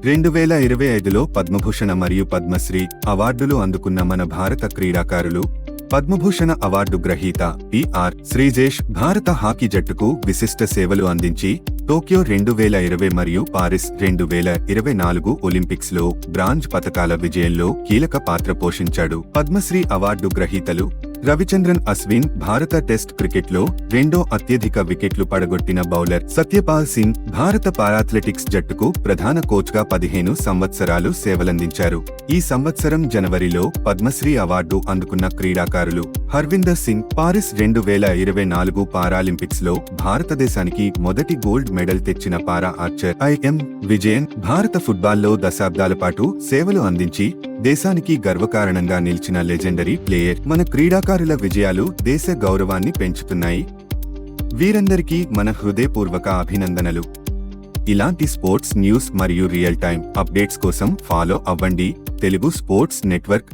2025లో పద్మభూషణ మరియు పద్మశ్రీ అవార్డులు అందుకున్న మన భారత క్రీడాకారులు. పద్మభూషణ అవార్డు గ్రహీత పి.ఆర్. శ్రీజేష్ భారత హాకీ జట్టుకు విశిష్ట సేవలు అందించి టోక్యో 2020 మరియు పారిస్ 2024 ఒలింపిక్స్లో బ్రాంజ్ పతకాల విజయంలో కీలక పాత్ర పోషించాడు. పద్మశ్రీ అవార్డు గ్రహీతలు: రవిచంద్రన్ అశ్విన్ భారత టెస్ట్ క్రికెట్లో రెండో అత్యధిక వికెట్లు పడగొట్టిన బౌలర్. సత్యపాల్ సింగ్ భారత పారాథ్లెటిక్స్ జట్టుకు ప్రధాన కోచ్గా 15 సంవత్సరాలు సేవలందించారు. ఈ సంవత్సరం జనవరిలో పద్మశ్రీ అవార్డు అందుకున్న క్రీడాకారులు: హర్విందర్ సింగ్ పారిస్ 2024 పారాలింపిక్స్లో భారతదేశానికి మొదటి గోల్డ్ మెడల్ తెచ్చిన పారా ఆర్చర్. ఐ.ఎం. విజయన్ భారత ఫుట్బాల్లో దశాబ్దాల పాటు సేవలు అందించి దేశానికి గర్వకారణంగా నిలిచిన లెజెండరీ ప్లేయర్. మన క్రీడాకారుల విజయాలు దేశ గౌరవాన్ని పెంచుతున్నాయి. వీరందరికీ మన హృదయపూర్వక అభినందనలు. ఇలాంటి స్పోర్ట్స్ న్యూస్ మరియు రియల్ టైం అప్డేట్స్ కోసం ఫాలో అవ్వండి తెలుగు స్పోర్ట్స్ నెట్వర్క్.